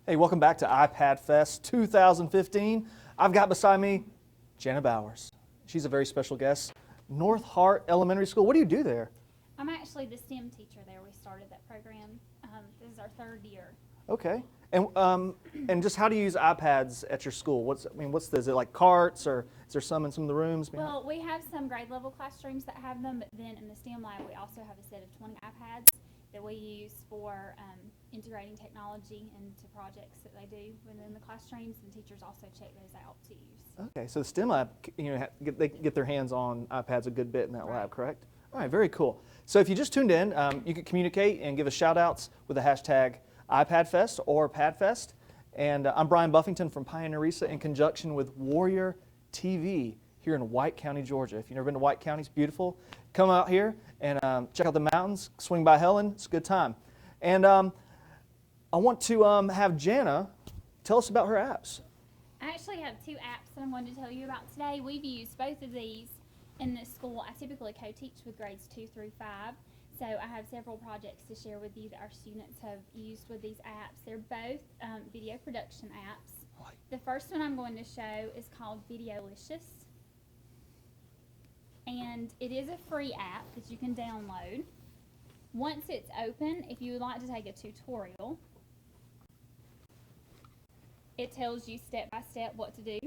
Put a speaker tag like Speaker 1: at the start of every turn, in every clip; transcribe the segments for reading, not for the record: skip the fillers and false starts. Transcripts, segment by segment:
Speaker 1: Hey, welcome back to iPadFest 2015. I've got beside me Janna Bowers. She's a very special guest. North Hart Elementary School. What do you do there?
Speaker 2: I'm actually the STEM teacher there. We started that program. This is our third year.
Speaker 1: Okay. And just how do you use iPads at your school? Is it like carts, or is there some in some of the rooms?
Speaker 2: Well, we have some grade level classrooms that have them, but then in the STEM lab we also have a set of 20 iPads that we use for integrating technology into projects that they do within the classrooms, and teachers also check those out to use.
Speaker 1: Okay, so the STEM lab, they get their hands on iPads a good bit in that lab, correct? All right, very cool. So if you just tuned in, you can communicate and give us shout outs with the hashtag iPadFest or PadFest. And I'm Brian Buffington from Pioneer Risa in conjunction with Warrior TV here in White County, Georgia. If you've never been to White County, it's beautiful. Come out here and check out the mountains, swing by Helen, it's a good time. And I want to have Janna tell us about her apps.
Speaker 2: I actually have two apps that I'm going to tell you about today. We've used both of these in this school. I typically co-teach with grades 2 through 5. So I have several projects to share with you that our students have used with these apps. They're both video production apps. The first one I'm going to show is called Videolicious. And it is a free app that you can download. Once it's open, if you would like to take a tutorial, it tells you step by step what to do.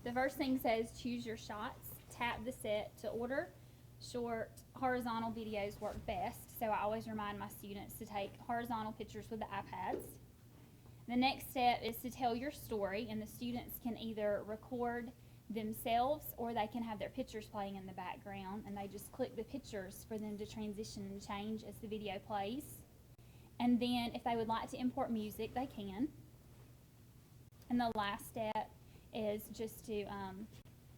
Speaker 2: The first thing says choose your shots. Tap the set to order. Short horizontal videos work best, so I always remind my students to take horizontal pictures with the iPads. The next step is to tell your story, and the students can either record themselves or they can have their pictures playing in the background, and they just click the pictures for them to transition and change as the video plays. And then if they would like to import music, they can. And the last step is just to,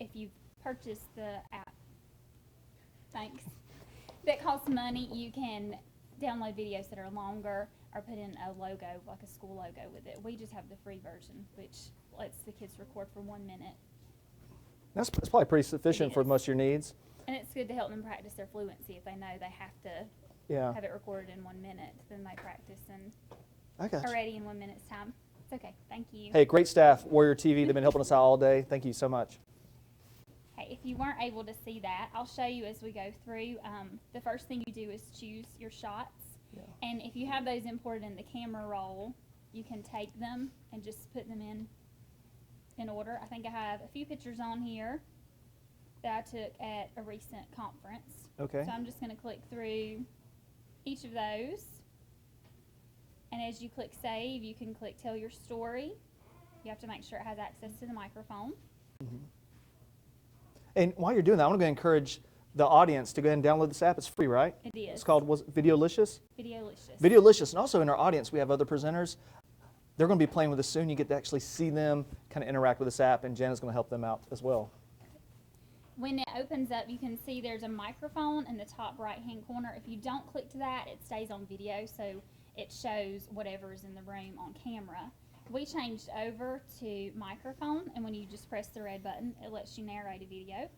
Speaker 2: if you've purchased the app, that costs money, you can download videos that are longer or put in a logo, like a school logo with it. We just have the free version, which lets the kids record for 1 minute.
Speaker 1: That's probably pretty sufficient for most of your needs.
Speaker 2: And it's good to help them practice their fluency. If they know they have to have it recorded in 1 minute, then they practice and are ready in 1 minute's time. It's okay. Thank you.
Speaker 1: Hey, great staff, Warrior TV. They've been helping us out all day. Thank you so much.
Speaker 2: Hey, if you weren't able to see that, I'll show you as we go through. The first thing you do is choose your shots. Yeah. And if you have those imported in the camera roll, you can take them and just put them in order. I think I have a few pictures on here that I took at a recent conference.
Speaker 1: Okay.
Speaker 2: So I'm just going to click through each of those. And as you click save, you can click tell your story. You have to make sure it has access to the microphone.
Speaker 1: Mm-hmm. And while you're doing that, I want to encourage the audience to go ahead and download this app. It's free, right?
Speaker 2: It is.
Speaker 1: It's called Videolicious?
Speaker 2: Videolicious.
Speaker 1: Videolicious. And also in our audience, we have other presenters. They're going to be playing with us soon. You get to actually see them kind of interact with this app, and Janna's going to help them out as well.
Speaker 2: When it opens up, you can see there's a microphone in the top right-hand corner. If you don't click to that, it stays on video, so it shows whatever is in the room on camera. We changed over to microphone, and when you just press the red button, it lets you narrate a video.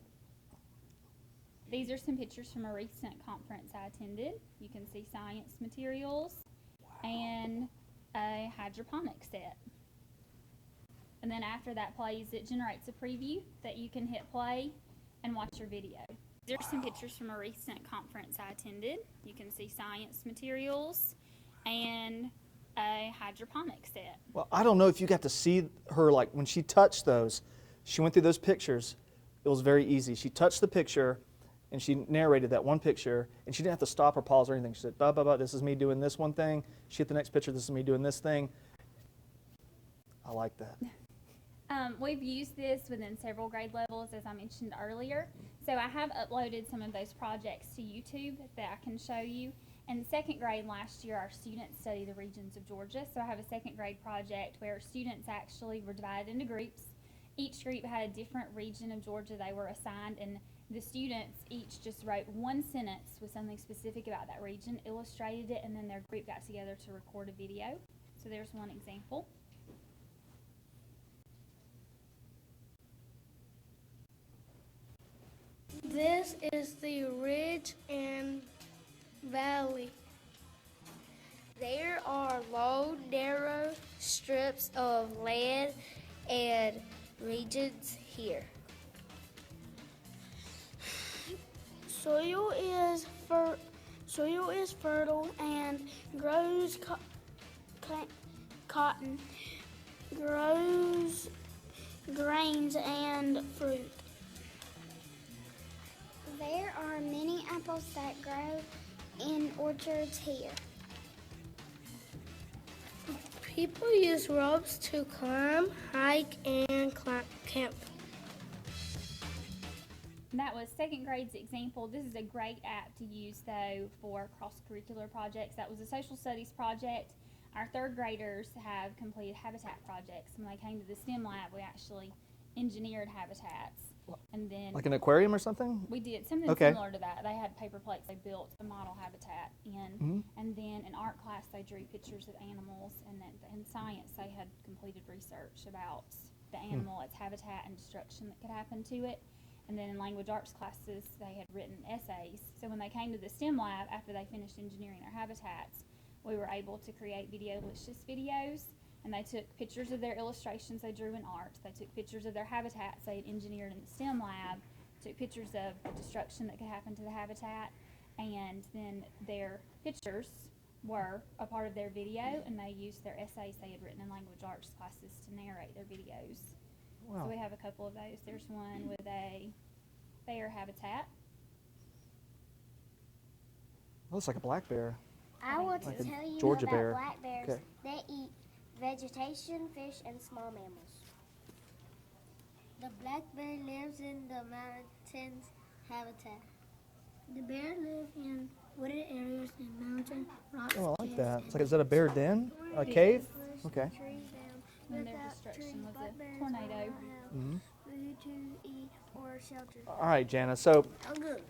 Speaker 2: These are some pictures from a recent conference I attended. You can see science materials and a hydroponic set. And then after that plays, it generates a preview that you can hit play and watch your video. There's some pictures from a recent conference I attended. You can see science materials and a hydroponic set.
Speaker 1: Well, I don't know if you got to see her, like when she touched those, she went through those pictures. It was very easy. She touched the picture and she narrated that one picture, and she didn't have to stop or pause or anything. She said, blah, blah, blah, this is me doing this one thing. She hit the next picture, this is me doing this thing. I like that.
Speaker 2: We've used this within several grade levels, as I mentioned earlier. So I have uploaded some of those projects to YouTube that I can show you. In second grade last year, our students studied the regions of Georgia. So I have a second grade project where students actually were divided into groups. Each group had a different region of Georgia they were assigned, and the students each just wrote one sentence with something specific about that region, illustrated it, and then their group got together to record a video. So there's one example.
Speaker 3: This is the ridge and valley. There are low, narrow streets strips of land and regions here. Soil is fertile and grows cotton, grows grains and fruit.
Speaker 4: There are many apples that grow in orchards here.
Speaker 3: People use ropes to climb, hike, and camp.
Speaker 2: That was second grade's example. This is a great app to use, though, for cross-curricular projects. That was a social studies project. Our third graders have completed habitat projects. When they came to the STEM lab, we actually engineered habitats. And then
Speaker 1: Like an aquarium or something?
Speaker 2: we did something
Speaker 1: Okay.
Speaker 2: similar to that. They had paper plates they built a model habitat in.
Speaker 1: Mm-hmm.
Speaker 2: And then in art class, they drew pictures of animals. And then in science, they had completed research about the animal, its habitat, and destruction that could happen to it. And then in language arts classes, they had written essays. So when they came to the STEM lab, after they finished engineering their habitats, we were able to create Videolicious videos. And they took pictures of their illustrations they drew in art. They took pictures of their habitats they had engineered in the STEM lab, took pictures of the destruction that could happen to the habitat, and then their pictures were a part of their video, and they used their essays they had written in language arts classes to narrate their videos.
Speaker 1: Wow.
Speaker 2: So we have a couple of those. There's one with a bear habitat.
Speaker 1: Looks like a black bear.
Speaker 4: I want
Speaker 1: Like
Speaker 4: to
Speaker 1: a
Speaker 4: tell you
Speaker 1: Georgia
Speaker 4: about
Speaker 1: bear.
Speaker 4: black bears.
Speaker 1: Okay.
Speaker 4: They eat vegetation, fish, and small mammals. The black bear lives in the mountains habitat. The bear live in wooded areas and mountain rocks.
Speaker 1: Oh, I like
Speaker 4: caves,
Speaker 1: that.
Speaker 4: and
Speaker 1: It's like, is that a bear den? A cave? Okay.
Speaker 4: trees down.
Speaker 2: And their
Speaker 4: Without
Speaker 2: destruction
Speaker 4: trees,
Speaker 2: was
Speaker 4: black
Speaker 2: a
Speaker 4: bears
Speaker 2: tornado.
Speaker 4: will not
Speaker 1: Mm-hmm.
Speaker 4: have food to eat or shelter.
Speaker 1: All right, Janna. So,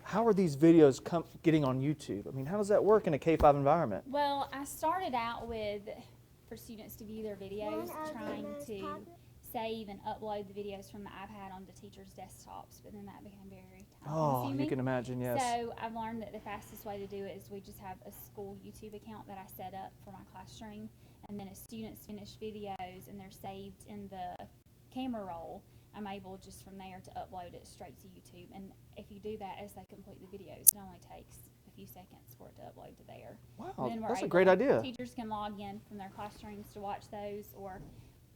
Speaker 1: how are these videos getting on YouTube? I mean, how does that work in a K-5 environment?
Speaker 2: Well, I started out with, for students to view their videos,
Speaker 4: One of the
Speaker 2: trying
Speaker 4: most
Speaker 2: to
Speaker 4: popular-
Speaker 2: save and upload the videos from the iPad onto teachers' desktops, but then that became very
Speaker 1: Oh,
Speaker 2: time-consuming.
Speaker 1: you can imagine, yes.
Speaker 2: So I've learned that the fastest way to do it is we just have a school YouTube account that I set up for my classroom, and then as students finish videos and they're saved in the camera roll, I'm able just from there to upload it straight to YouTube. And if you do that as they complete the videos, it only takes a few seconds for it to upload to there.
Speaker 1: Wow,
Speaker 2: And then we're
Speaker 1: that's a
Speaker 2: able-
Speaker 1: great idea.
Speaker 2: Teachers can log in from their classrooms to watch those, or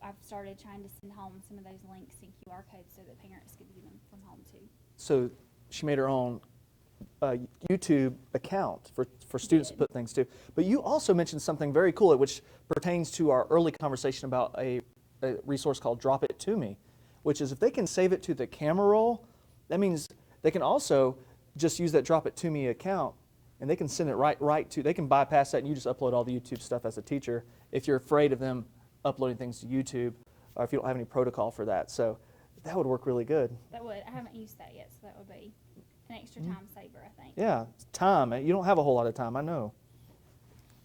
Speaker 2: I've started trying to send home some of those links and QR codes so that parents could view them from home too.
Speaker 1: So she made her own YouTube account for students to put things to. But you also mentioned something very cool, which pertains to our early conversation about a resource called Drop It To Me, which is if they can save it to the camera roll, that means they can also just use that Drop It To Me account, and they can send it right to, they can bypass that, and you just upload all the YouTube stuff as a teacher if you're afraid of them uploading things to YouTube, or if you don't have any protocol for that. So that would work really good.
Speaker 2: That would, I haven't used that yet, so that would be an extra time saver, I think.
Speaker 1: Yeah, it's time. You don't have a whole lot of time, I know.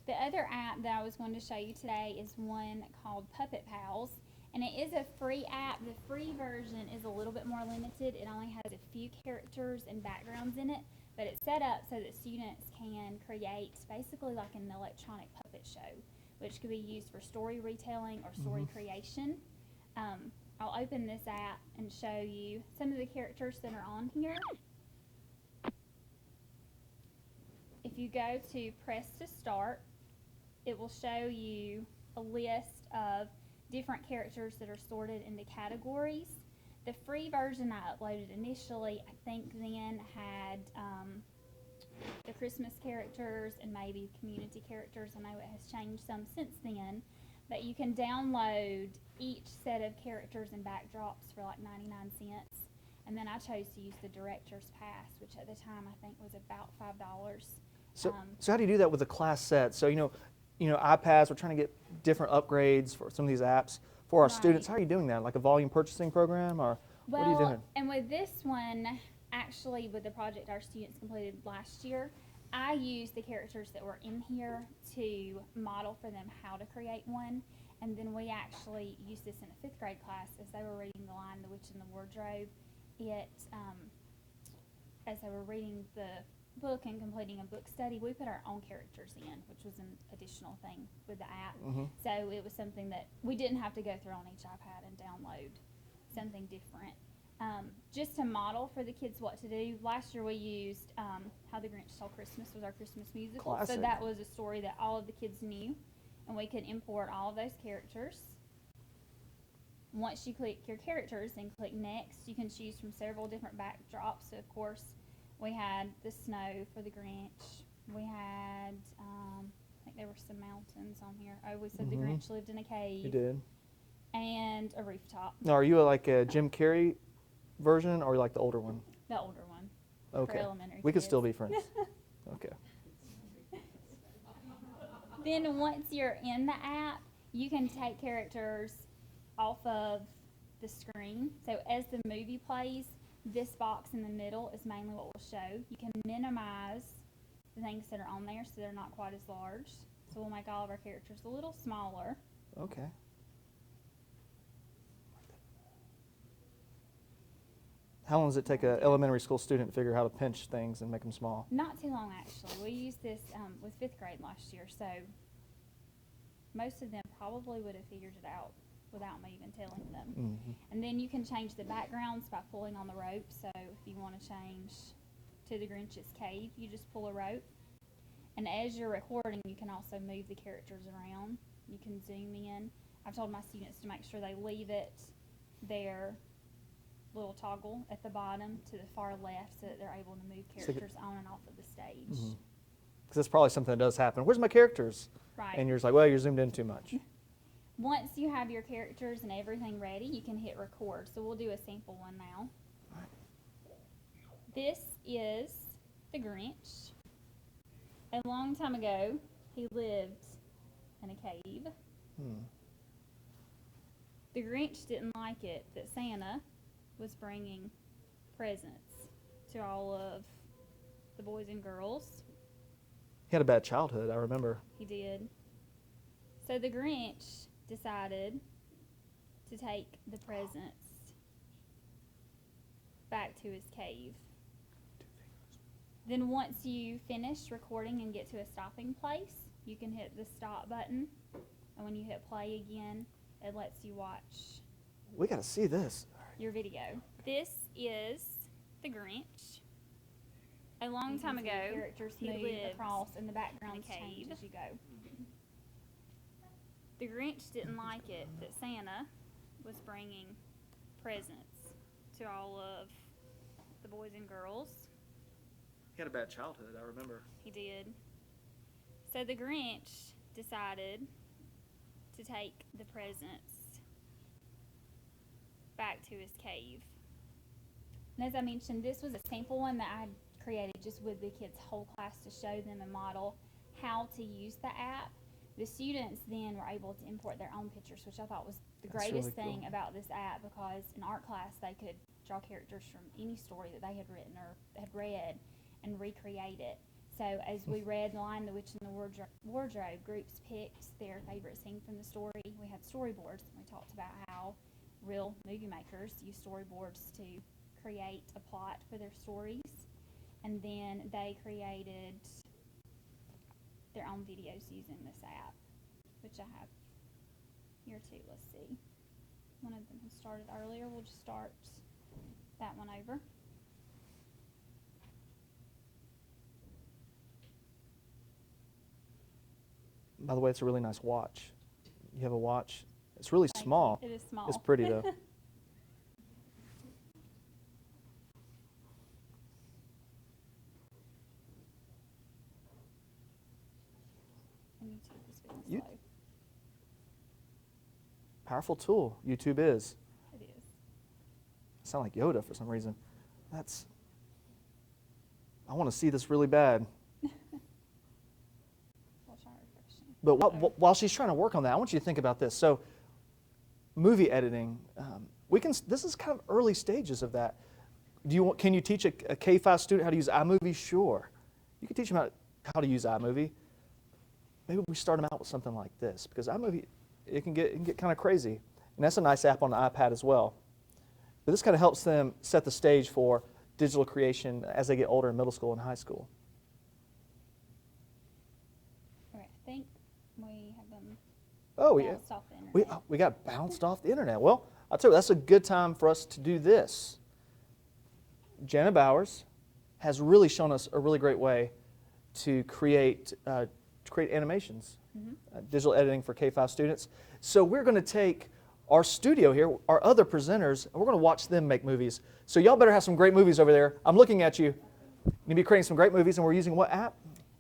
Speaker 2: The other app that I was going to show you today is one called Puppet Pals, and it is a free app. The free version is a little bit more limited. It only has a few characters and backgrounds in it, but it's set up so that students can create basically like an electronic puppet show, which could be used for story retelling or story creation. I'll open this app and show you some of the characters that are on here. If you go to press to start, it will show you a list of different characters that are sorted into categories. The free version I uploaded initially, I think then had the Christmas characters and maybe community characters. I know it has changed some since then, but you can download each set of characters and backdrops for like 99 cents. And then I chose to use the director's pass, which at the time I think was about $5.
Speaker 1: So how do you do that with a class set? So, you know, iPads, we're trying to get different upgrades for some of these apps for our
Speaker 2: Right.
Speaker 1: students. How are you doing that? Like a volume purchasing program, or what are you doing?
Speaker 2: And with this one, actually with the project our students completed last year, I used the characters that were in here to model for them how to create one. And then we actually used this in a 5th grade class as they were reading The Lion, the Witch, and the Wardrobe. As they were reading the book and completing a book study, we put our own characters in, which was an additional thing with the app. So it was something that we didn't have to go through on each iPad and download something different. Just to model for the kids what to do, last year we used How the Grinch Stole Christmas was our Christmas musical.
Speaker 1: Classic.
Speaker 2: So that was a story that all of the kids knew, and we could import all of those characters. Once you click your characters and click next, you can choose from several different backdrops. So of course, we had the snow for the Grinch. We had, I think there were some mountains on here. Oh, we said the Grinch lived in a cave.
Speaker 1: You did.
Speaker 2: And a rooftop.
Speaker 1: Now, are you like a Jim Carrey version or like the older one?
Speaker 2: The older one.
Speaker 1: Okay.
Speaker 2: For elementary
Speaker 1: We could
Speaker 2: kids.
Speaker 1: still be friends. Okay.
Speaker 2: Then once you're in the app, you can take characters off of the screen. So as the movie plays, this box in the middle is mainly what we'll show. You can minimize the things that are on there so they're not quite as large. So we'll make all of our characters a little smaller.
Speaker 1: Okay. How long does it take an elementary school student to figure out how to pinch things and make them small?
Speaker 2: Not too long, actually. We used this with 5th grade last year, so most of them probably would have figured it out without me even telling them. And then you can change the backgrounds by pulling on the rope. So if you want to change to the Grinch's cave, you just pull a rope. And as you're recording, you can also move the characters around. You can zoom in. I've told my students to make sure they leave it their little toggle at the bottom to the far left so that they're able to move characters on and off of the stage.
Speaker 1: Because that's probably something that does happen. Where's my characters?
Speaker 2: Right.
Speaker 1: And you're just like, well, you're zoomed in too much.
Speaker 2: Once you have your characters and everything ready, you can hit record. So we'll do a sample one now. This is the Grinch. A long time ago, he lived in a cave. The Grinch didn't like it that Santa was bringing presents to all of the boys and girls.
Speaker 1: He had a bad childhood, I remember.
Speaker 2: He did. So the Grinch decided to take the presents back to his cave. Then once you finish recording and get to a stopping place, you can hit the stop button. And when you hit play again, it lets you watch
Speaker 1: We got to see this.
Speaker 2: your video. This is the Grinch. A long time ago, characters he lived across and the background change as you go. The Grinch didn't like it that Santa was bringing presents to all of the boys and girls.
Speaker 1: He had a bad childhood, I remember.
Speaker 2: He did. So the Grinch decided to take the presents back to his cave. And as I mentioned, this was a sample one that I had created just with the kids' whole class to show them and model how to use the app. The students then were able to import their own pictures, which I thought was the
Speaker 1: That's
Speaker 2: greatest
Speaker 1: really
Speaker 2: thing
Speaker 1: cool.
Speaker 2: about this app, because in art class they could draw characters from any story that they had written or had read and recreate it. So as we read The Lion, the Witch, and the Wardrobe, groups picked their favorite scene from the story. We had storyboards, and we talked about how real movie makers use storyboards to create a plot for their stories. And then they created their own videos using this app, which I have here too. Let's see. One of them has started earlier. We'll just start that one over.
Speaker 1: By the way, it's a really nice watch. You have a watch. It's really
Speaker 2: Thank
Speaker 1: small.
Speaker 2: you. It is small.
Speaker 1: It's pretty though.
Speaker 2: And YouTube is being
Speaker 1: You-
Speaker 2: slow.
Speaker 1: Powerful tool. YouTube is.
Speaker 2: It is.
Speaker 1: I sound like Yoda for some reason. I want to see this really bad.
Speaker 2: We'll try refreshing.
Speaker 1: But while she's trying to work on that, I want you to think about this. So, movie editing, this is kind of early stages of that. Can you teach a K-5 student how to use iMovie? Sure. You can teach them how to use iMovie. Maybe we start them out with something like this, because iMovie, it can get kind of crazy. And that's a nice app on the iPad as well. But this kind of helps them set the stage for digital creation as they get older in middle school and high school. Oh, yeah.
Speaker 2: bounced off the internet.
Speaker 1: We got bounced off the internet. Well, I'll tell you, that's a good time for us to do this. Janna Bowers has really shown us a really great way to create animations, digital editing for K-5 students. So we're going to take our studio here, our other presenters, and we're going to watch them make movies. So y'all better have some great movies over there. I'm looking at you. You're going to be creating some great movies, and we're using what app?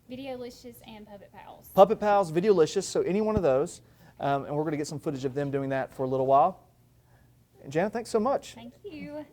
Speaker 2: Videolicious and Puppet Pals.
Speaker 1: Puppet Pals, Videolicious, so any one of those. And we're going to get some footage of them doing that for a little while. And Janna, thanks so much.
Speaker 2: Thank you.